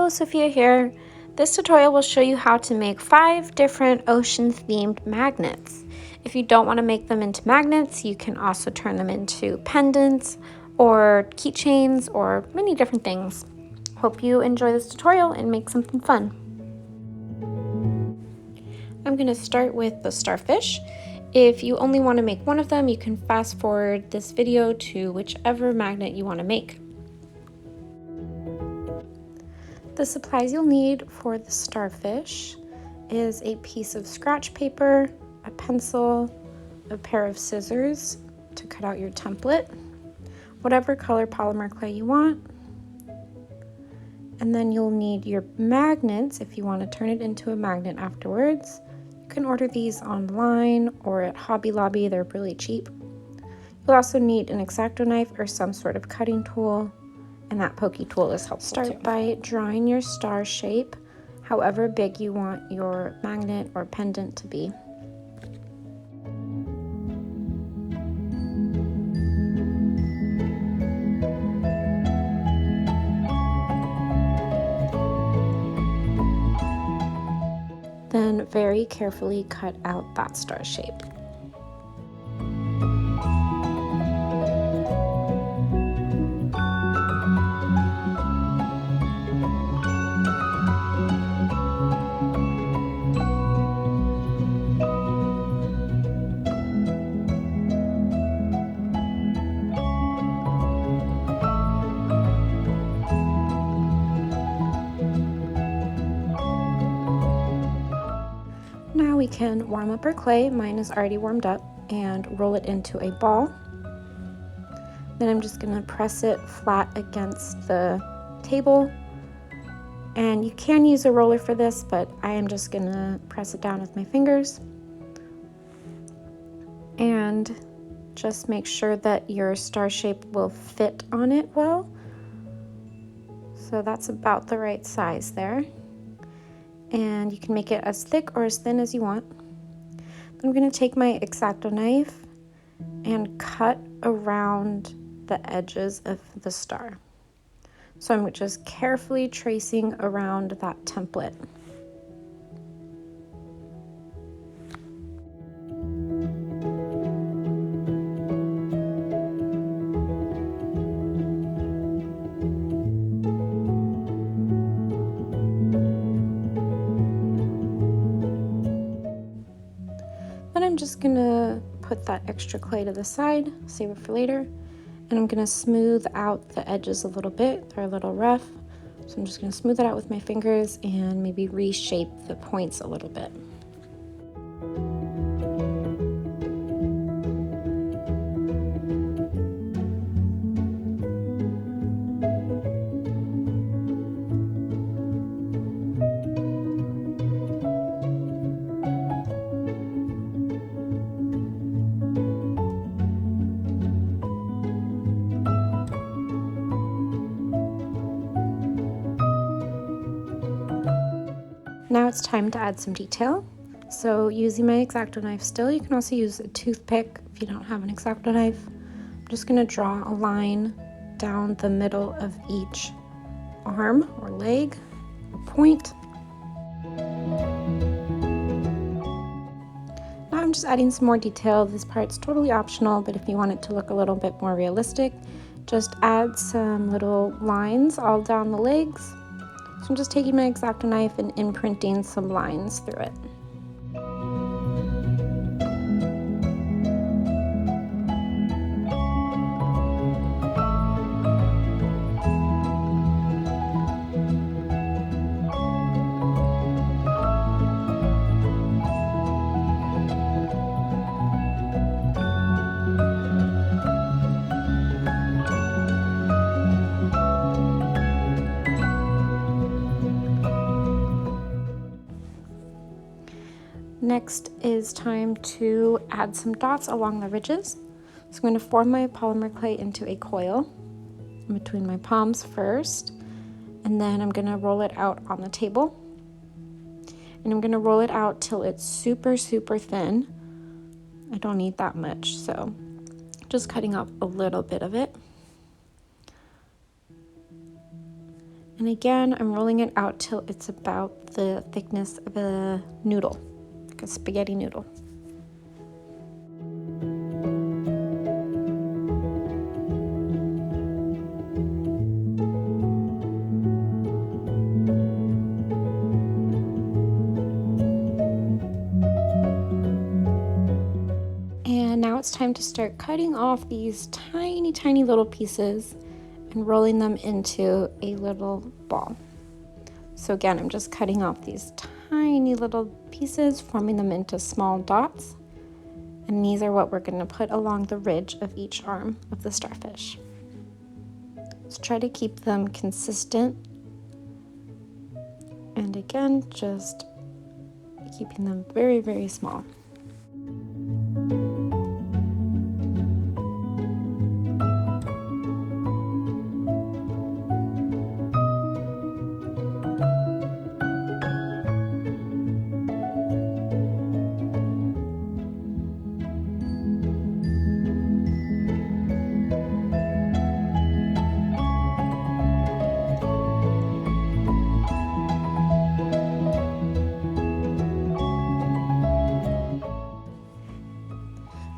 Hello, Sophia here. This tutorial will show you how to make 5 different ocean-themed magnets. If you don't want to make them into magnets, you can also turn them into pendants or keychains or many different things. Hope you enjoy this tutorial and make something fun. I'm going to start with the starfish. If you only want to make one of them, you can fast forward this video to whichever magnet you want to make. The supplies you'll need for the starfish is a piece of scratch paper, a pencil, a pair of scissors to cut out your template, whatever color polymer clay you want, and then you'll need your magnets if you want to turn it into a magnet afterwards. You can order these online or at Hobby Lobby, they're really cheap. You'll also need an X-Acto knife or some sort of cutting tool, and that pokey tool is helpful. Start by drawing your star shape, however big you want your magnet or pendant to be. Then very carefully cut out that star shape. Now we can warm up our clay. Mine is already warmed up, and roll it into a ball. Then I'm just going to press it flat against the table. And you can use a roller for this, but I am just going to press it down with my fingers. And just make sure that your star shape will fit on it well. So that's about the right size there. And you can make it as thick or as thin as you want. I'm going to take my X-Acto knife and cut around the edges of the star. So I'm just carefully tracing around that template. I'm just gonna put that extra clay to the side, save it for later, and I'm gonna smooth out the edges a little bit. They're a little rough, so I'm just gonna smooth it out with my fingers and maybe reshape the points a little bit. Now it's time to add some detail. So using my X-Acto knife still, you can also use a toothpick if you don't have an X-Acto knife. I'm just going to draw a line down the middle of each arm or leg or point. Now I'm just adding some more detail. This part's totally optional, but if you want it to look a little bit more realistic, just add some little lines all down the legs. So I'm just taking my X-Acto knife and imprinting some lines through it. Next is time to add some dots along the ridges. So I'm going to form my polymer clay into a coil in between my palms first, and then I'm going to roll it out on the table. And I'm going to roll it out till it's super, super thin. I don't need that much, so just cutting up a little bit of it. And again, I'm rolling it out till it's about the thickness of a noodle, like a spaghetti noodle. And now it's time to start cutting off these tiny, tiny little pieces and rolling them into a little ball. So again, I'm just cutting off these tiny little pieces, forming them into small dots. And these are what we're going to put along the ridge of each arm of the starfish. So try to keep them consistent. And again, just keeping them very, very small.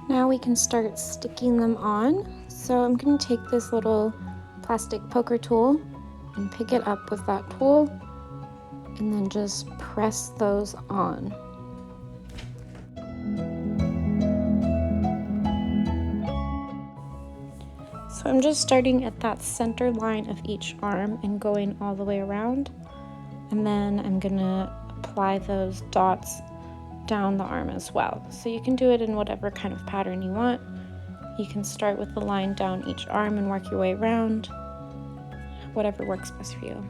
Now we can start sticking them on. So I'm going to take this little plastic poker tool and pick it up with that tool and then just press those on. So I'm just starting at that center line of each arm and going all the way around, and then I'm going to apply those dots down the arm as well. So you can do it in whatever kind of pattern you want. You can start with the line down each arm and work your way around, whatever works best for you.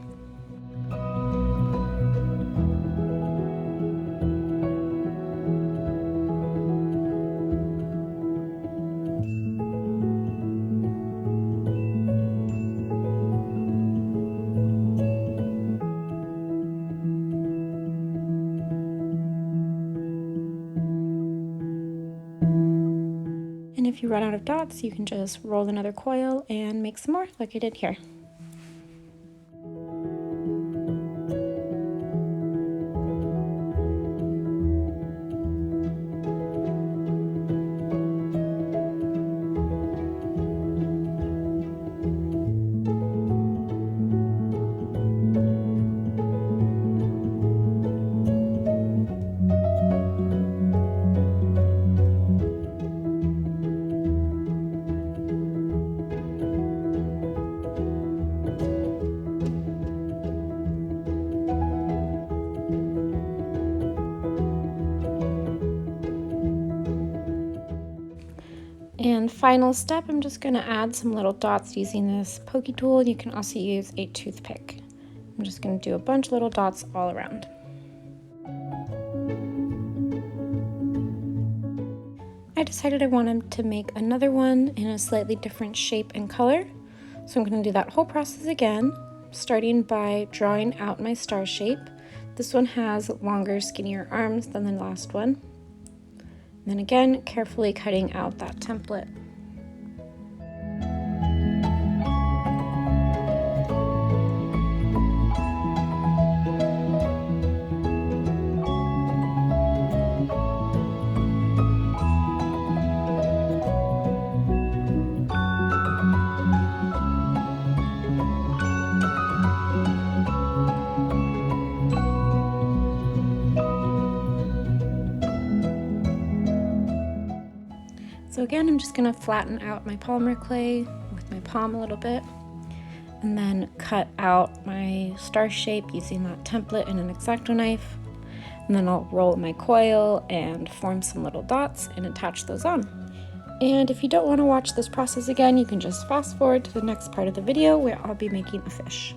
And if you run out of dots, you can just roll another coil and make some more like I did here. And final step, I'm just going to add some little dots using this pokey tool. You can also use a toothpick. I'm just going to do a bunch of little dots all around. I decided I wanted to make another one in a slightly different shape and color. So I'm going to do that whole process again, starting by drawing out my star shape. This one has longer, skinnier arms than the last one. And then again, carefully cutting out that template. So again, I'm just going to flatten out my polymer clay with my palm a little bit, and then cut out my star shape using that template and an X-Acto knife. And then I'll roll my coil and form some little dots and attach those on. And if you don't want to watch this process again, you can just fast forward to the next part of the video where I'll be making a fish.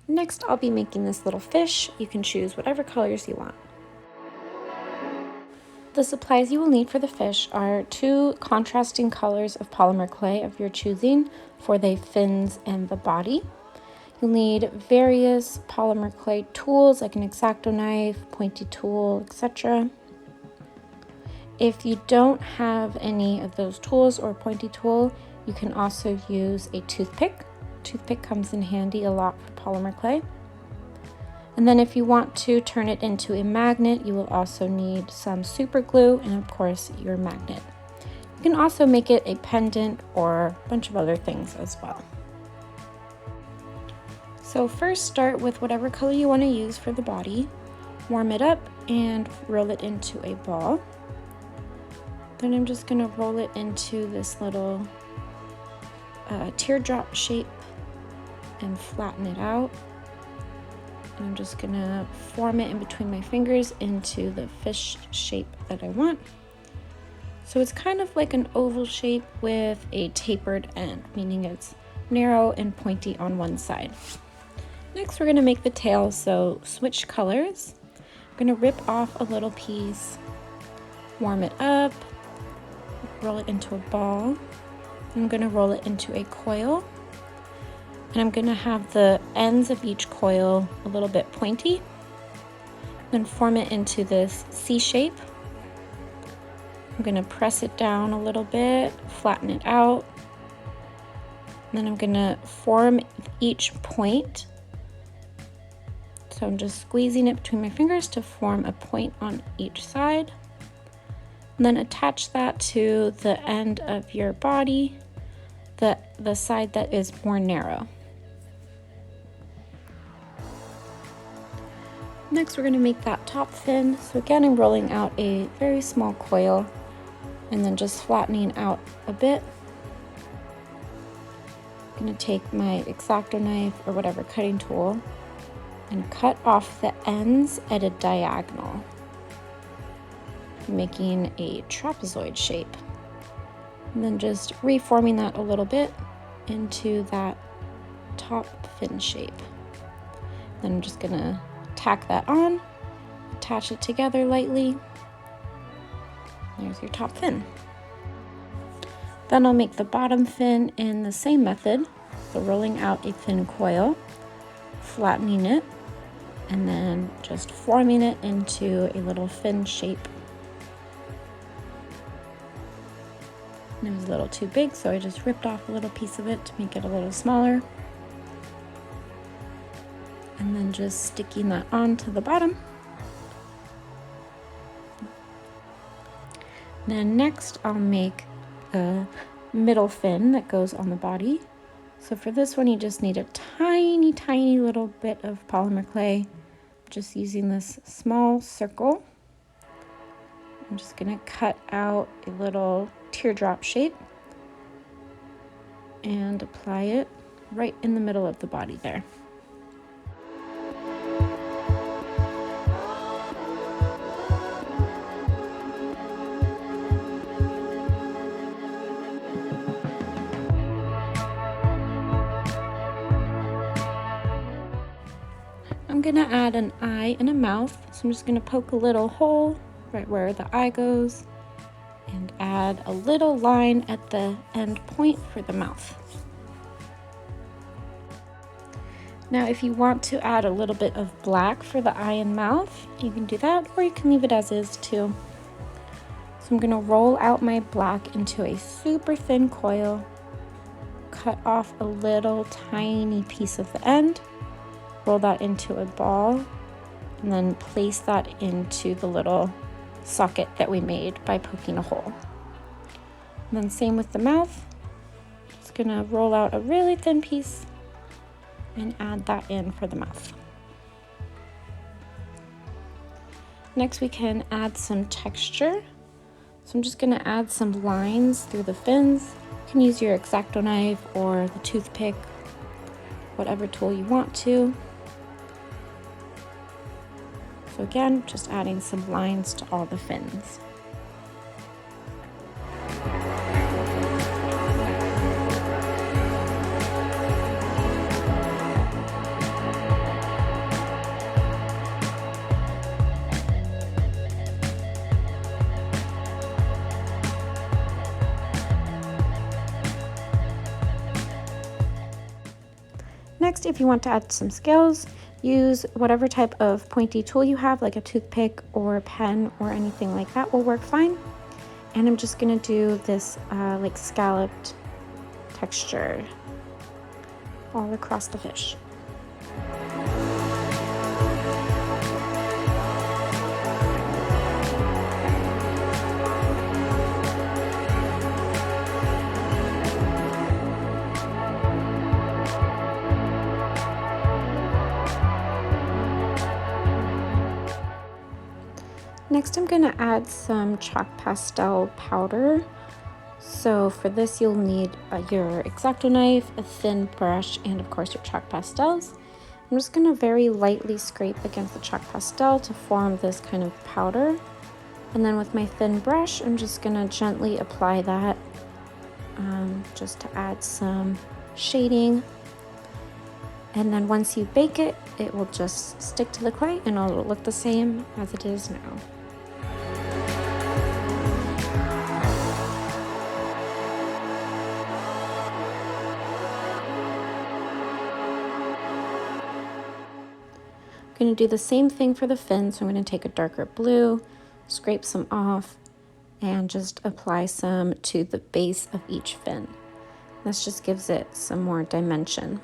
Next, I'll be making this little fish. You can choose whatever colors you want. The supplies you will need for the fish are 2 contrasting colors of polymer clay of your choosing for the fins and the body. You'll need various polymer clay tools like an X-Acto knife, pointy tool, etc. If you don't have any of those tools or a pointy tool, you can also use a toothpick. Toothpick comes in handy a lot for polymer clay. And then if you want to turn it into a magnet, you will also need some super glue and of course your magnet. You can also make it a pendant or a bunch of other things as well. So first start with whatever color you want to use for the body. Warm it up and roll it into a ball. Then I'm just going to roll it into this little teardrop shape and flatten it out. And I'm just gonna form it in between my fingers into the fish shape that I want. So it's kind of like an oval shape with a tapered end, meaning it's narrow and pointy on one side. Next, we're gonna make the tail, so switch colors. I'm gonna rip off a little piece, warm it up, roll it into a ball. I'm gonna roll it into a coil. And I'm going to have the ends of each coil a little bit pointy, then form it into this C shape. I'm going to press it down a little bit, flatten it out, and then I'm going to form each point. So I'm just squeezing it between my fingers to form a point on each side, and then attach that to the end of your body, the side that is more narrow. Next, we're going to make that top fin. So again, I'm rolling out a very small coil and then just flattening out a bit. I'm going to take my X-Acto knife or whatever cutting tool and cut off the ends at a diagonal, making a trapezoid shape. And then just reforming that a little bit into that top fin shape. Then I'm just going to tack that on, attach it together lightly. There's your top fin. Then I'll make the bottom fin in the same method. So rolling out a thin coil, flattening it, and then just forming it into a little fin shape. And it was a little too big, so I just ripped off a little piece of it to make it a little smaller. And then just sticking that onto the bottom. Then next I'll make a middle fin that goes on the body. So for this one you just need a tiny little bit of polymer clay. I'm just using this small circle. I'm just going to cut out a little teardrop shape and apply it right in the middle of the body there. I'm gonna add an eye and a mouth, so I'm just gonna poke a little hole right where the eye goes and add a little line at the end point for the mouth. Now if you want to add a little bit of black for the eye and mouth, you can do that, or you can leave it as is too. So I'm gonna roll out my black into a super thin coil, cut off a little tiny piece of the end, roll that into a ball, and then place that into the little socket that we made by poking a hole. And then same with the mouth. Just gonna roll out a really thin piece and add that in for the mouth. Next we can add some texture. So I'm just gonna add some lines through the fins. You can use your X-Acto knife or the toothpick, whatever tool you want to. So again, just adding some lines to all the fins. Next, if you want to add some scales, use whatever type of pointy tool you have, like a toothpick or a pen or anything like that will work fine. And I'm just gonna do this like scalloped texture all across the fish. Next, I'm gonna add some chalk pastel powder. So for this, you'll need your X-Acto knife, a thin brush, and of course your chalk pastels. I'm just gonna very lightly scrape against the chalk pastel to form this kind of powder. And then with my thin brush, I'm just gonna gently apply that just to add some shading. And then once you bake it, it will just stick to the clay and it'll look the same as it is now. I'm going to do the same thing for the fin, so I'm going to take a darker blue, scrape some off, and just apply some to the base of each fin. This just gives it some more dimension.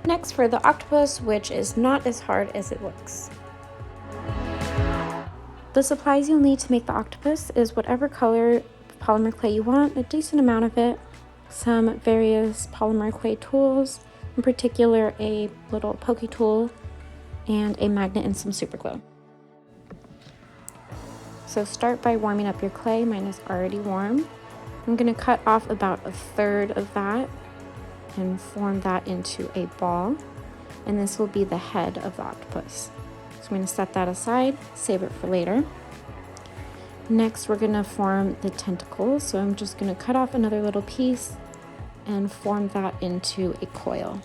Next for the octopus, which is not as hard as it looks. The supplies you'll need to make the octopus is whatever color polymer clay you want, a decent amount of it, some various polymer clay tools, in particular a little pokey tool, and a magnet and some super glue. So start by warming up your clay. Mine is already warm. I'm going to cut off about 1/3 of that and form that into a ball, and this will be the head of the octopus. So I'm going to set that aside, save it for later. Next, we're going to form the tentacles, so I'm just going to cut off another little piece and form that into a coil.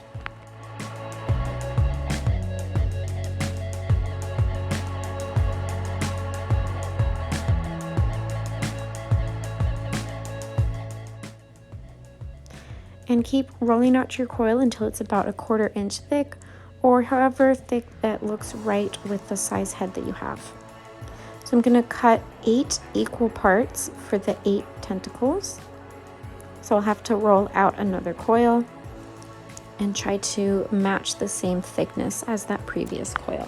And keep rolling out your coil until it's about 1/4 inch thick, or however thick that looks right with the size head that you have. So I'm going to cut 8 equal parts for the 8 tentacles. So I'll have to roll out another coil and try to match the same thickness as that previous coil.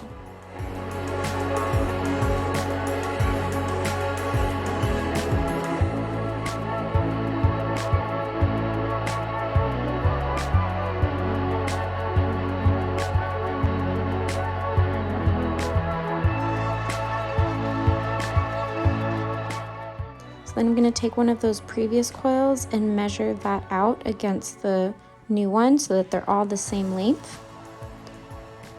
Then I'm going to take one of those previous coils and measure that out against the new one so that they're all the same length.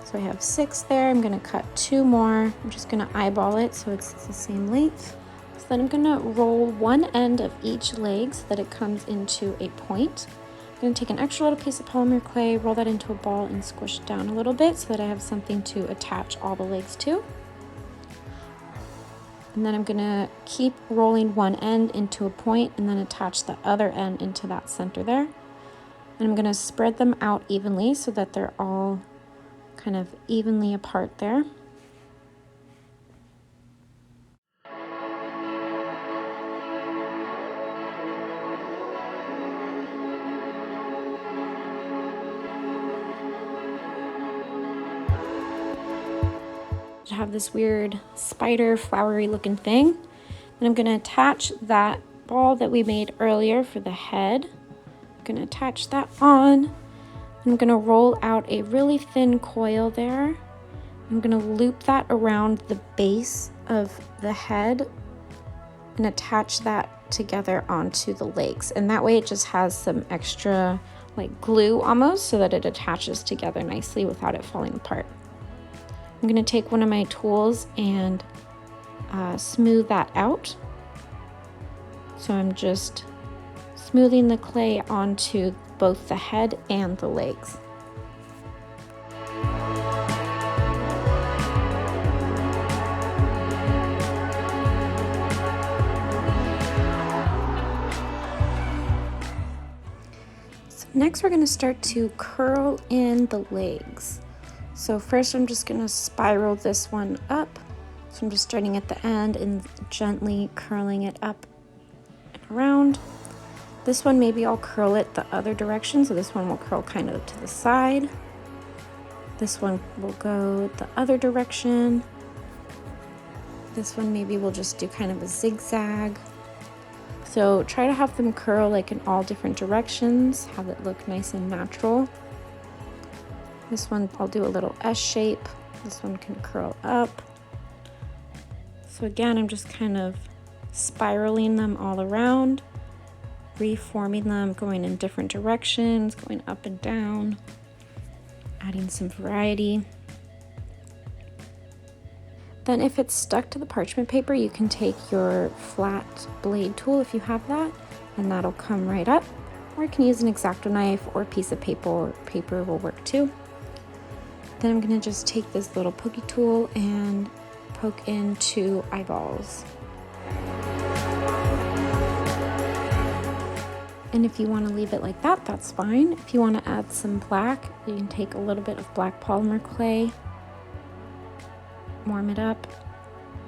So I have 6 there. I'm going to cut 2 more. I'm just going to eyeball it so it's the same length. So then I'm going to roll one end of each leg so that it comes into a point. I'm going to take an extra little piece of polymer clay, roll that into a ball, and squish it down a little bit so that I have something to attach all the legs to. And then I'm going to keep rolling one end into a point and then attach the other end into that center there. And I'm going to spread them out evenly so that they're all kind of evenly apart there. To have this weird spider flowery looking thing. And I'm going to attach that ball that we made earlier for the head. I'm going to attach that on. I'm going to roll out a really thin coil there. I'm going to loop that around the base of the head and attach that together onto the legs. And that way it just has some extra like glue almost, so that it attaches together nicely without it falling apart. I'm going to take one of my tools and smooth that out. So I'm just smoothing the clay onto both the head and the legs. So next we're going to start to curl in the legs. So first I'm just going to spiral this one up. So I'm just starting at the end and gently curling it up and around. This one, maybe I'll curl it the other direction, so this one will curl kind of to the side. This one will go the other direction. This one maybe we'll just do kind of a zigzag. So try to have them curl like in all different directions, have it look nice and natural. This one I'll do a little S shape. This one can curl up. So again, I'm just kind of spiraling them all around, reforming them, going in different directions, going up and down, adding some variety. Then if it's stuck to the parchment paper, you can take your flat blade tool if you have that, and that'll come right up. Or you can use an X-Acto knife or a piece of paper will work too. Then I'm gonna just take this little pokey tool and poke into eyeballs. And if you want to leave it like that, that's fine. If you want to add some black, you can take a little bit of black polymer clay, warm it up,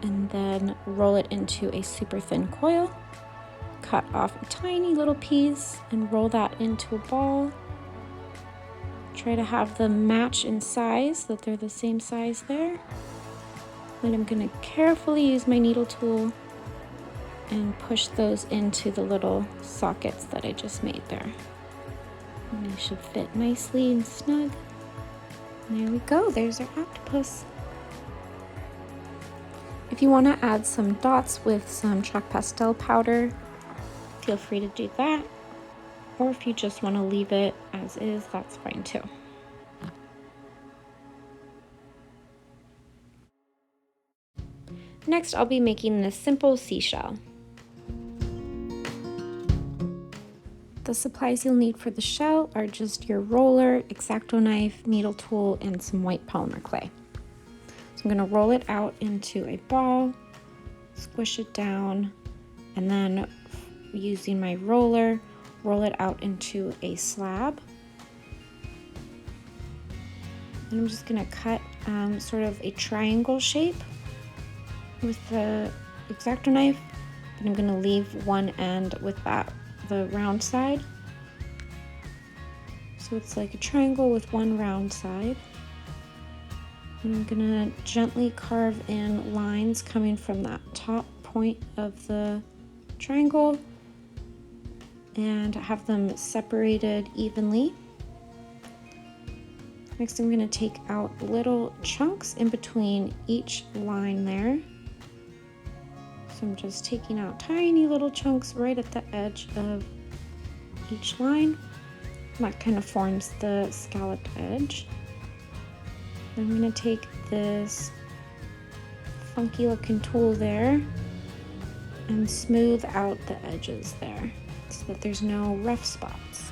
and then roll it into a super thin coil. Cut off a tiny little piece and roll that into a ball. Try to have them match in size, so that they're the same size there. Then I'm going to carefully use my needle tool and push those into the little sockets that I just made there. And they should fit nicely and snug. And there we go, there's our octopus. If you want to add some dots with some chalk pastel powder, feel free to do that. Or if you just want to leave it as is, that's fine too. Next, I'll be making this simple seashell. The supplies you'll need for the shell are just your roller, X-Acto knife, needle tool, and some white polymer clay. So I'm going to roll it out into a ball, squish it down, and then using my roller, roll it out into a slab. And I'm just going to cut sort of a triangle shape with the X-Acto knife, but I'm going to leave one end with the round side. So it's like a triangle with one round side. And I'm gonna gently carve in lines coming from that top point of the triangle and have them separated evenly. Next, I'm gonna take out little chunks in between each line there. So I'm just taking out tiny little chunks right at the edge of each line. That kind of forms the scalloped edge. I'm going to take this funky looking tool there and smooth out the edges there so that there's no rough spots.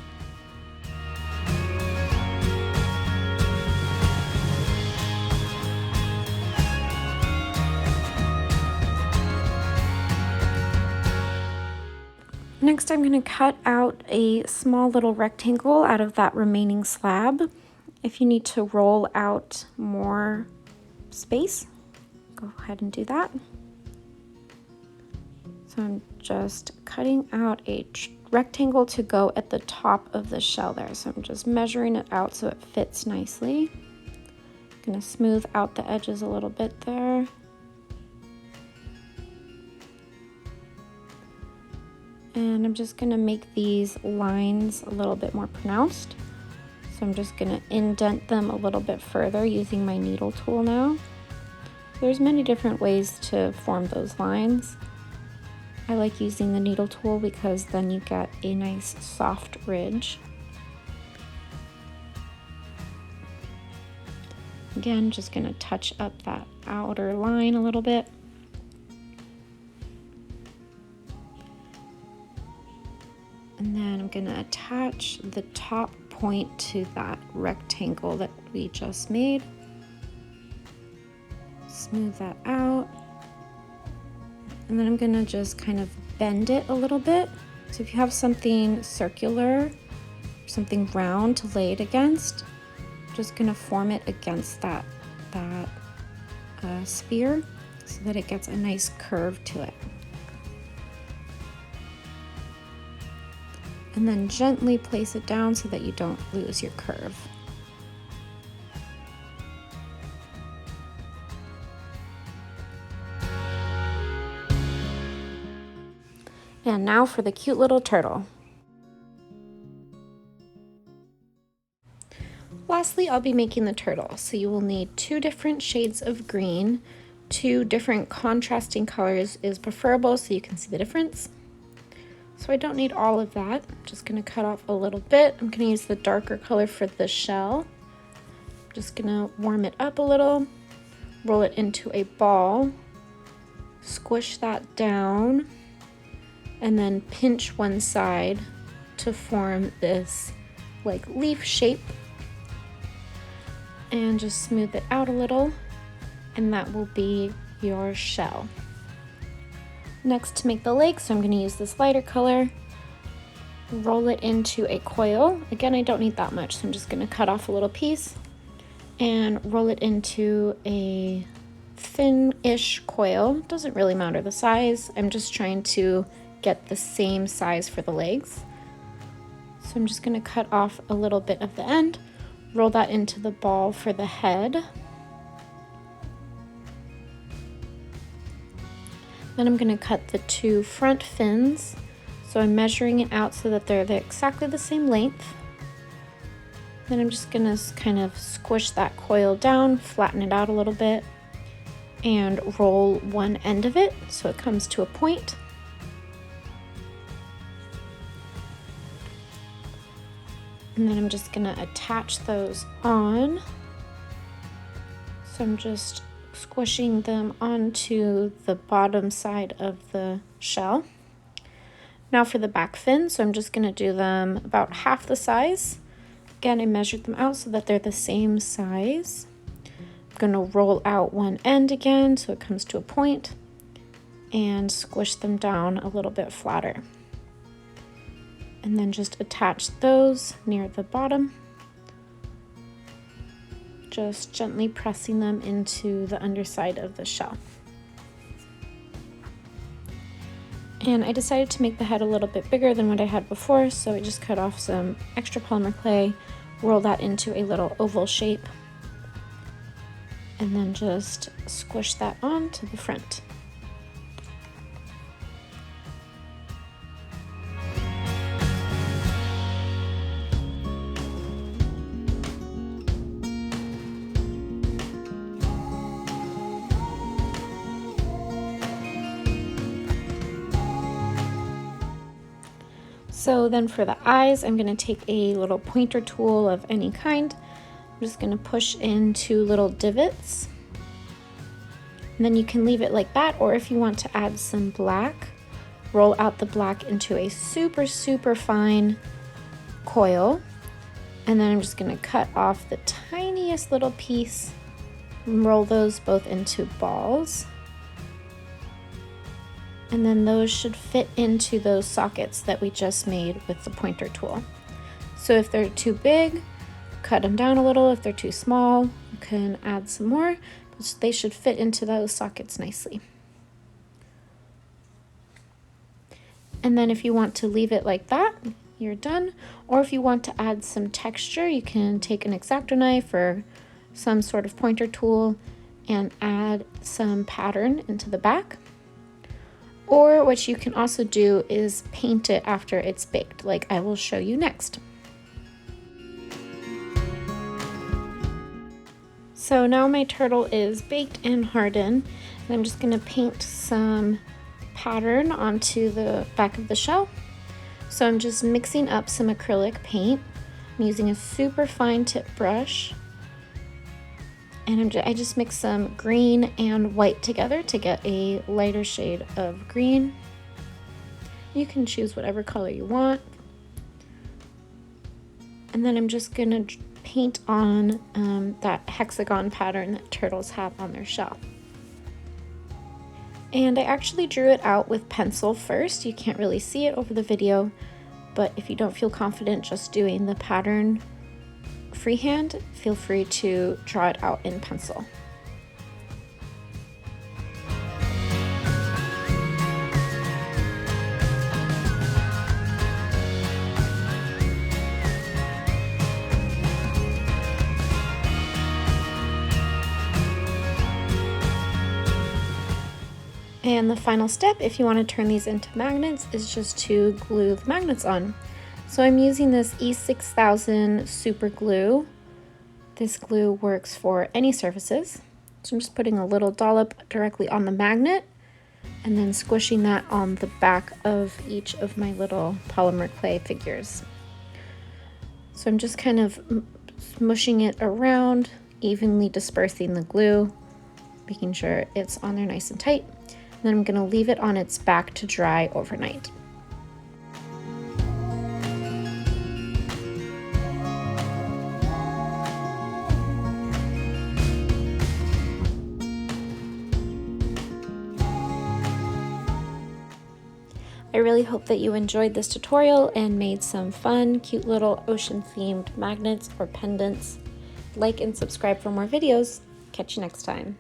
Next, I'm going to cut out a small little rectangle out of that remaining slab. If you need to roll out more space, go ahead and do that. So I'm just cutting out a rectangle to go at the top of the shell there. So I'm just measuring it out so it fits nicely. I'm going to smooth out the edges a little bit there. And I'm just gonna make these lines a little bit more pronounced. So I'm just gonna indent them a little bit further using my needle tool now. There's many different ways to form those lines. I like using the needle tool because then you get a nice soft ridge. Again, just gonna touch up that outer line a little bit. And then I'm gonna attach the top point to that rectangle that we just made. Smooth that out. And then I'm gonna just kind of bend it a little bit. So if you have something circular, something round to lay it against, I'm just gonna form it against that sphere so that it gets a nice curve to it. And then gently place it down so that you don't lose your curve. And now for the cute little turtle. Lastly, I'll be making the turtle. So you will need 2 different shades of green. 2 different contrasting colors is preferable so you can see the difference. So I don't need all of that. I'm just gonna cut off a little bit. I'm gonna use the darker color for the shell. I'm just gonna warm it up a little, roll it into a ball, squish that down, and then pinch one side to form this like leaf shape. And just smooth it out a little, and that will be your shell. Next, to make the legs, so I'm going to use this lighter color, roll it into a coil. Again, I don't need that much, so I'm just going to cut off a little piece and roll it into a thin-ish coil. Doesn't really matter the size. I'm just trying to get the same size for the legs. So I'm just going to cut off a little bit of the end, roll that into the ball for the head. Then I'm going to cut the 2 front fins. So I'm measuring it out so that they're exactly the same length. Then I'm just going to kind of squish that coil down, flatten it out a little bit, and roll one end of it so it comes to a point. And then I'm just going to attach those on. So I'm just squishing them onto the bottom side of the shell. Now for the back fin, so I'm just going to do them about half the size. Again, I measured them out so that they're the same size. I'm going to roll out one end again so it comes to a point and squish them down a little bit flatter. And then just attach those near the bottom, just gently pressing them into the underside of the shell. And I decided to make the head a little bit bigger than what I had before, so I just cut off some extra polymer clay, roll that into a little oval shape, and then just squish that on to the front. So then for the eyes, I'm going to take a little pointer tool of any kind. I'm just going to push into little divots. And then you can leave it like that, or if you want to add some black, roll out the black into a super, super fine coil. And then I'm just going to cut off the tiniest little piece and roll those both into balls. And then those should fit into those sockets that we just made with the pointer tool. So if they're too big, cut them down a little. If they're too small, you can add some more, but they should fit into those sockets nicely. And then if you want to leave it like that, you're done. Or if you want to add some texture, you can take an X-Acto knife or some sort of pointer tool and add some pattern into the back. Or what you can also do is paint it after it's baked, like I will show you next. So now my turtle is baked and hardened, and I'm just gonna paint some pattern onto the back of the shell. So I'm just mixing up some acrylic paint. I'm using a super fine tip brush, and I just mix some green and white together to get a lighter shade of green. You can choose whatever color you want. And then I'm just gonna paint on that hexagon pattern that turtles have on their shell. And I actually drew it out with pencil first. You can't really see it over the video, but if you don't feel confident just doing the pattern freehand, feel free to draw it out in pencil. And the final step, if you want to turn these into magnets, is just to glue the magnets on. So I'm using this E6000 super glue. This glue works for any surfaces. So I'm just putting a little dollop directly on the magnet and then squishing that on the back of each of my little polymer clay figures. So I'm just kind of smushing it around, evenly dispersing the glue, making sure it's on there nice and tight. And then I'm going to leave it on its back to dry overnight. I really hope that you enjoyed this tutorial and made some fun, cute little ocean-themed magnets or pendants. Like and subscribe for more videos. Catch you next time.